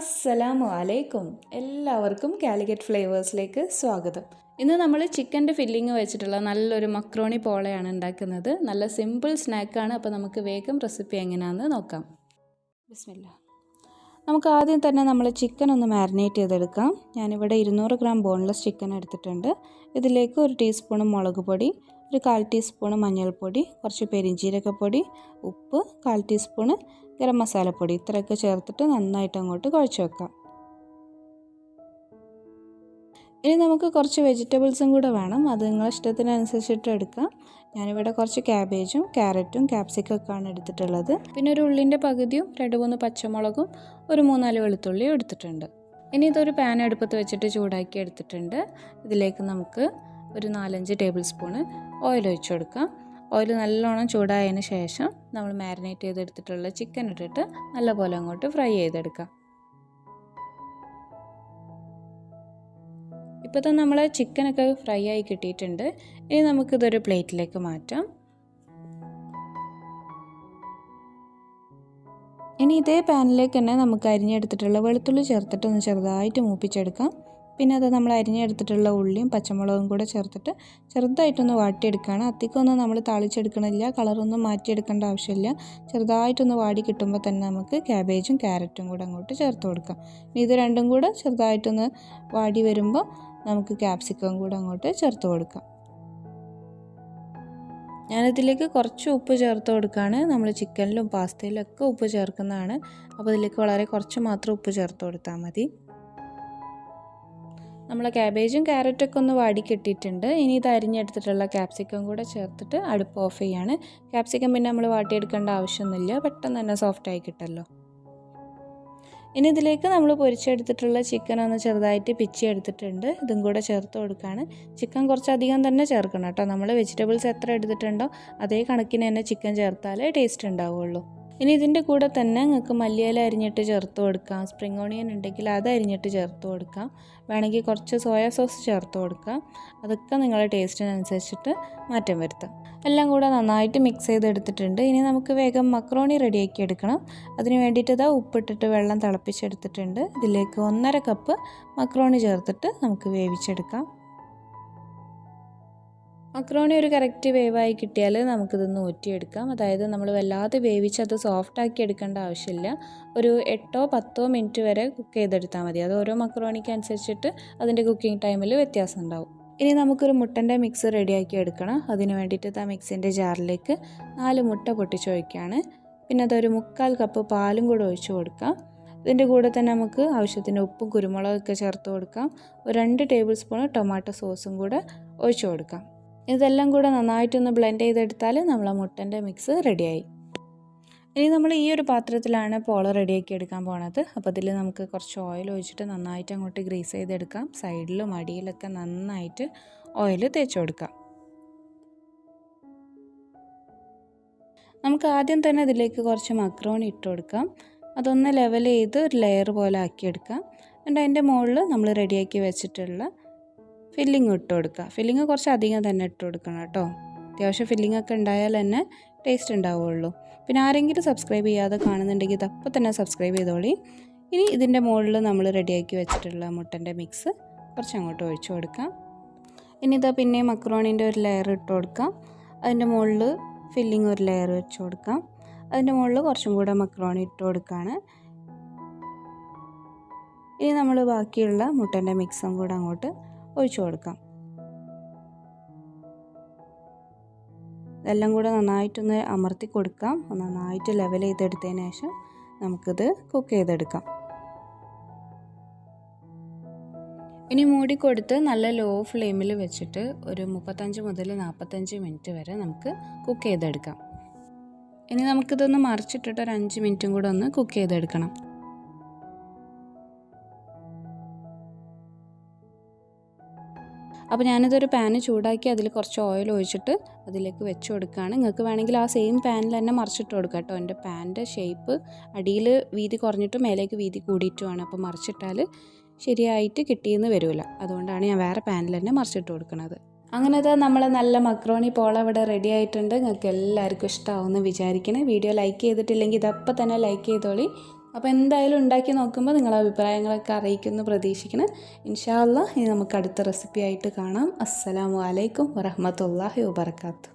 അസ്സലാമു അലൈക്കും. എല്ലാവർക്കും കാലിക്കറ്റ് ഫ്ലേവേഴ്സിലേക്ക് സ്വാഗതം. ഇന്ന് നമ്മൾ ചിക്കൻ്റെ ഫില്ലിങ് വെച്ചിട്ടുള്ള നല്ലൊരു മക്രോണി പോളയാണ് ഉണ്ടാക്കുന്നത്. നല്ല സിമ്പിൾ സ്നാക്കാണ്. അപ്പോൾ നമുക്ക് വേഗം റെസിപ്പി എങ്ങനെയാണെന്ന് നോക്കാം. ബിസ്മില്ലാ. നമുക്ക് ആദ്യം തന്നെ നമ്മൾ ചിക്കൻ ഒന്ന് മാരിനേറ്റ് ചെയ്തെടുക്കാം. ഞാനിവിടെ 200 ഗ്രാം ബോൺലെസ് ചിക്കൻ എടുത്തിട്ടുണ്ട്. ഇതിലേക്ക് 1 ടീസ്പൂൺ മുളക് പൊടി, ഒരു 1/4 ടീസ്പൂൺ മഞ്ഞൾപ്പൊടി, കുറച്ച് പെരിഞ്ജീരകപ്പൊടി, ഉപ്പ്, 1/4 ടീസ്പൂൺ ഗരം മസാലപ്പൊടി, ഇത്രയൊക്കെ ചേർത്തിട്ട് നന്നായിട്ട് അങ്ങോട്ട് കുഴച്ച് വെക്കാം. ഇനി നമുക്ക് കുറച്ച് വെജിറ്റബിൾസും കൂടെ വേണം. അത് നിങ്ങളുടെ ഇഷ്ടത്തിനനുസരിച്ചിട്ട് എടുക്കാം. ഞാനിവിടെ കുറച്ച് ക്യാബേജും ക്യാരറ്റും ക്യാപ്സിക്കൊക്കെയാണ് എടുത്തിട്ടുള്ളത്. പിന്നെ ഒരു ഉള്ളിൻ്റെ പകുതിയും 2-3 പച്ചമുളകും ഒരു 3-4 വെളുത്തുള്ളിയും എടുത്തിട്ടുണ്ട്. ഇനി ഇതൊരു പാൻ അടുപ്പത്ത് വെച്ചിട്ട് ചൂടാക്കി എടുത്തിട്ടുണ്ട്. ഇതിലേക്ക് നമുക്ക് ഒരു 4-5 ടേബിൾ സ്പൂണ് ഓയിൽ ഒഴിച്ചു കൊടുക്കാം. ഓയിൽ നല്ലോണം ചൂടായതിന് ശേഷം നമ്മൾ മാരിനേറ്റ് ചെയ്തെടുത്തിട്ടുള്ള ചിക്കൻ ഇട്ടിട്ട് നല്ലപോലെ അങ്ങോട്ട് ഫ്രൈ ചെയ്തെടുക്കാം. ഇപ്പോൾ തന്നെ നമ്മളെ ചിക്കനൊക്കെ ഫ്രൈ ആയി കിട്ടിയിട്ടുണ്ട്. ഇനി നമുക്കിതൊരു പ്ലേറ്റിലേക്ക് മാറ്റാം. ഇനി ഇതേ പാനിലേക്ക് തന്നെ നമുക്ക് അരിഞ്ഞെടുത്തിട്ടുള്ള വെളുത്തുള്ളി ചേർത്തിട്ട് ഒന്ന് ചെറുതായിട്ട് മൂപ്പിച്ചെടുക്കാം. പിന്നെ അത് നമ്മൾ അരിഞ്ഞെടുത്തിട്ടുള്ള ഉള്ളിയും പച്ചമുളകും കൂടെ ചേർത്തിട്ട് ചെറുതായിട്ടൊന്ന് വാട്ടിയെടുക്കുകയാണ്. അധികമൊന്നും നമ്മൾ താളിച്ചെടുക്കണില്ല, കളറൊന്നും മാറ്റിയെടുക്കേണ്ട ആവശ്യമില്ല. ചെറുതായിട്ടൊന്ന് വാടി കിട്ടുമ്പോൾ തന്നെ നമുക്ക് ക്യാബേജും ക്യാരറ്റും കൂടെ അങ്ങോട്ട് ചേർത്ത് കൊടുക്കാം. ഇനി ഇത് രണ്ടും കൂടെ ചെറുതായിട്ടൊന്ന് വാടി വരുമ്പോൾ നമുക്ക് ക്യാപ്സിക്കം കൂടെ അങ്ങോട്ട് ചേർത്ത് കൊടുക്കാം. ഞാനിതിലേക്ക് കുറച്ച് ഉപ്പ് ചേർത്ത് കൊടുക്കുകയാണ്. നമ്മൾ ചിക്കനിലും പാസ്തയിലും ഒക്കെ ഉപ്പ് ചേർക്കുന്നതാണ്. അപ്പോൾ ഇതിലേക്ക് വളരെ കുറച്ച് മാത്രം ഉപ്പ് ചേർത്ത് കൊടുത്താൽ മതി. നമ്മൾ ക്യാബേജും ക്യാരറ്റൊക്കെ ഒന്ന് വാടി കിട്ടിയിട്ടുണ്ട്. ഇനി ഇത് അരിഞ്ഞെടുത്തിട്ടുള്ള ക്യാപ്സിക്കം കൂടെ ചേർത്തിട്ട് അടുപ്പ് ഓഫ് ചെയ്യാണ്. ക്യാപ്സിക്കം പിന്നെ നമ്മൾ വാട്ടിയെടുക്കേണ്ട ആവശ്യമൊന്നുമില്ല, പെട്ടെന്ന് തന്നെ സോഫ്റ്റായി കിട്ടുമല്ലോ. ഇനി ഇതിലേക്ക് നമ്മൾ പൊരിച്ചെടുത്തിട്ടുള്ള ചിക്കൻ ഒന്ന് ചെറുതായിട്ട് പിച്ചി എടുത്തിട്ടുണ്ട്. ഇതും കൂടെ ചേർത്ത് കൊടുക്കുകയാണ്. ചിക്കൻ കുറച്ചധികം തന്നെ ചേർക്കണം കേട്ടോ. നമ്മൾ വെജിറ്റബിൾസ് എത്ര എടുത്തിട്ടുണ്ടോ അതേ കണക്കിന് തന്നെ ചിക്കൻ ചേർത്താലേ ടേസ്റ്റ് ഉണ്ടാവുള്ളൂ. ഇനി ഇതിൻ്റെ കൂടെ തന്നെ നിങ്ങൾക്ക് മല്ലിയില അരിഞ്ഞിട്ട് ചേർത്ത് കൊടുക്കാം. സ്പ്രിംഗ് ഓണിയൻ ഉണ്ടെങ്കിൽ അത് അരിഞ്ഞിട്ട് ചേർത്ത് കൊടുക്കാം. വേണമെങ്കിൽ കുറച്ച് സോയാ സോസ് ചേർത്ത് കൊടുക്കാം. അതൊക്കെ നിങ്ങളുടെ ടേസ്റ്റിനനുസരിച്ചിട്ട് മാറ്റം വരുത്താം. എല്ലാം കൂടെ നന്നായിട്ട് മിക്സ് ചെയ്തെടുത്തിട്ടുണ്ട്. ഇനി നമുക്ക് വേഗം മക്രോണി റെഡിയാക്കി എടുക്കണം. അതിന് വേണ്ടിയിട്ട് ഇതാ ഉപ്പിട്ടിട്ട് വെള്ളം തിളപ്പിച്ചെടുത്തിട്ടുണ്ട്. ഇതിലേക്ക് 1.5 കപ്പ് മക്രോണി ചേർത്തിട്ട് നമുക്ക് വേവിച്ചെടുക്കാം. മക്രോണി ഒരു കറക്റ്റ് വേവായി കിട്ടിയാൽ നമുക്കിതൊന്ന് ഊറ്റിയെടുക്കാം. അതായത് നമ്മൾ വല്ലാതെ വേവിച്ച് അത് സോഫ്റ്റാക്കി എടുക്കേണ്ട ആവശ്യമില്ല. ഒരു 8-10 മിനിറ്റ് വരെ കുക്ക് ചെയ്തെടുത്താൽ മതി. അത് ഓരോ മക്രോണിക്ക് അനുസരിച്ചിട്ട് അതിൻ്റെ കുക്കിംഗ് ടൈമിൽ വ്യത്യാസം ഉണ്ടാവും. ഇനി നമുക്കൊരു മുട്ടൻ്റെ മിക്സ് റെഡിയാക്കി എടുക്കണം. അതിന് വേണ്ടിയിട്ട് ആ മിക്സിൻ്റെ ജാറിലേക്ക് 4 മുട്ട പൊട്ടിച്ചൊഴിക്കുകയാണ്. പിന്നെ അതൊരു 1/4 കപ്പ് പാലും കൂടെ ഒഴിച്ച് കൊടുക്കാം. ഇതിൻ്റെ കൂടെ തന്നെ നമുക്ക് ആവശ്യത്തിന് ഉപ്പും കുരുമുളകൊക്കെ ചേർത്ത് കൊടുക്കാം. ഒരു 2 ടേബിൾ സ്പൂൺ ടൊമാറ്റോ സോസും കൂടെ ഒഴിച്ച് കൊടുക്കാം. ഇതെല്ലാം കൂടെ നന്നായിട്ടൊന്ന് ബ്ലെൻഡ് ചെയ്തെടുത്താൽ നമ്മളെ മുട്ടൻ്റെ മിക്സ് റെഡിയായി. ഇനി നമ്മൾ ഈ ഒരു പാത്രത്തിലാണ് പോള റെഡിയാക്കി എടുക്കാൻ പോണത്. അപ്പോൾ ഇതിൽ നമുക്ക് കുറച്ച് ഓയിൽ ഒഴിച്ചിട്ട് നന്നായിട്ട് അങ്ങോട്ട് ഗ്രീസ് ചെയ്തെടുക്കാം. സൈഡിലും അടിയിലൊക്കെ നന്നായിട്ട് ഓയിൽ തേച്ച് കൊടുക്കാം. നമുക്ക് ആദ്യം തന്നെ ഇതിലേക്ക് കുറച്ച് മക്രോണി ഇട്ട് കൊടുക്കാം. അതൊന്ന് ലെവൽ ചെയ്ത് ഒരു ലെയർ പോലെ ആക്കിയെടുക്കാം. എന്നിട്ട് അതിൻ്റെ മുകളിൽ നമ്മൾ റെഡിയാക്കി വെച്ചിട്ടുള്ള ഫില്ലിങ് ഇട്ട് കൊടുക്കുക. ഫില്ലിങ് കുറച്ച് അധികം തന്നെ ഇട്ട് കൊടുക്കണം കേട്ടോ. അത്യാവശ്യം ഫില്ലിംഗ് ഒക്കെ ഉണ്ടായാൽ തന്നെ ടേസ്റ്റ് ഉണ്ടാവുള്ളൂ. പിന്നെ ആരെങ്കിലും സബ്സ്ക്രൈബ് ചെയ്യാതെ കാണുന്നുണ്ടെങ്കിൽ ഇതപ്പോൾ തന്നെ സബ്സ്ക്രൈബ് ചെയ്തോളി. ഇനി ഇതിൻ്റെ മുകളിൽ നമ്മൾ റെഡിയാക്കി വെച്ചിട്ടുള്ള മുട്ടൻ്റെ മിക്സ് കുറച്ച് അങ്ങോട്ട് ഒഴിച്ചു കൊടുക്കാം. ഇനി ഇതാ പിന്നെ മക്രോണിൻ്റെ ഒരു ലെയർ ഇട്ട് കൊടുക്കാം. അതിൻ്റെ മുകളിൽ ഫില്ലിങ് ഒരു ലെയർ വെച്ച് കൊടുക്കാം. അതിൻ്റെ മുകളിൽ കുറച്ചും കൂടെ മക്രോണി ഇട്ട് കൊടുക്കുകയാണ്. ഇനി നമ്മൾ ബാക്കിയുള്ള മുട്ടൻ്റെ മിക്സും കൂടെ അങ്ങോട്ട് ഒഴിച്ചു കൊടുക്കാം. ഇതെല്ലാം കൂടെ നന്നായിട്ടൊന്ന് അമർത്തി കൊടുക്കാം. നന്നായിട്ട് ലെവൽ ചെയ്തെടുത്തതിന് ശേഷം നമുക്കിത് കുക്ക് ചെയ്തെടുക്കാം. ഇനി മൂടി കൊടുത്ത് നല്ല ലോ ഫ്ലെയിമിൽ വെച്ചിട്ട് ഒരു 35 മുതൽ 45 മിനിറ്റ് വരെ നമുക്ക് കുക്ക് ചെയ്തെടുക്കാം. ഇനി നമുക്കിതൊന്ന് മറിച്ചിട്ടിട്ട് ഒരു 5 മിനിറ്റും കൂടെ ഒന്ന് കുക്ക് ചെയ്തെടുക്കണം. അപ്പോൾ ഞാനിതൊരു പാന് ചൂടാക്കി അതിൽ കുറച്ച് ഓയിൽ ഒഴിച്ചിട്ട് അതിലേക്ക് വെച്ച് കൊടുക്കുകയാണ്. നിങ്ങൾക്ക് വേണമെങ്കിൽ ആ സെയിം പാനിൽ തന്നെ മറിച്ചിട്ട് കൊടുക്കുക കേട്ടോ. എൻ്റെ പാനിൻ്റെ ഷേപ്പ് അടിയിൽ വീതി കുറഞ്ഞിട്ട് മേലേക്ക് വീതി കൂടിയിട്ടുമാണ്. അപ്പോൾ മറിച്ചിട്ടാൽ ശരിയായിട്ട് കിട്ടിയെന്ന് വരില്ല. അതുകൊണ്ടാണ് ഞാൻ വേറെ പാനിൽ തന്നെ മറിച്ചിട്ട് കൊടുക്കുന്നത്. അങ്ങനത്തെ നമ്മൾ നല്ല മക്രോണി പോള ഇവിടെ റെഡി ആയിട്ടുണ്ട്. നിങ്ങൾക്ക് എല്ലാവർക്കും ഇഷ്ടമാവുമെന്ന് വിചാരിക്കണേ. വീഡിയോ ലൈക്ക് ചെയ്തിട്ടില്ലെങ്കിൽ ഇതപ്പം തന്നെ ലൈക്ക് ചെയ്തോളി. അപ്പോൾ എന്തായാലും ഉണ്ടാക്കി നോക്കുമ്പോൾ നിങ്ങളുടെ അഭിപ്രായങ്ങളൊക്കെ അറിയിക്കുമെന്ന് പ്രതീക്ഷിക്കണം. ഇൻഷാ അല്ലാഹ് ഇനി നമുക്ക് അടുത്ത റെസിപ്പി ആയിട്ട് കാണാം. അസ്സലാമു അലൈക്കും വറഹ്മത്തുള്ളാഹി വബറകാതുഹു.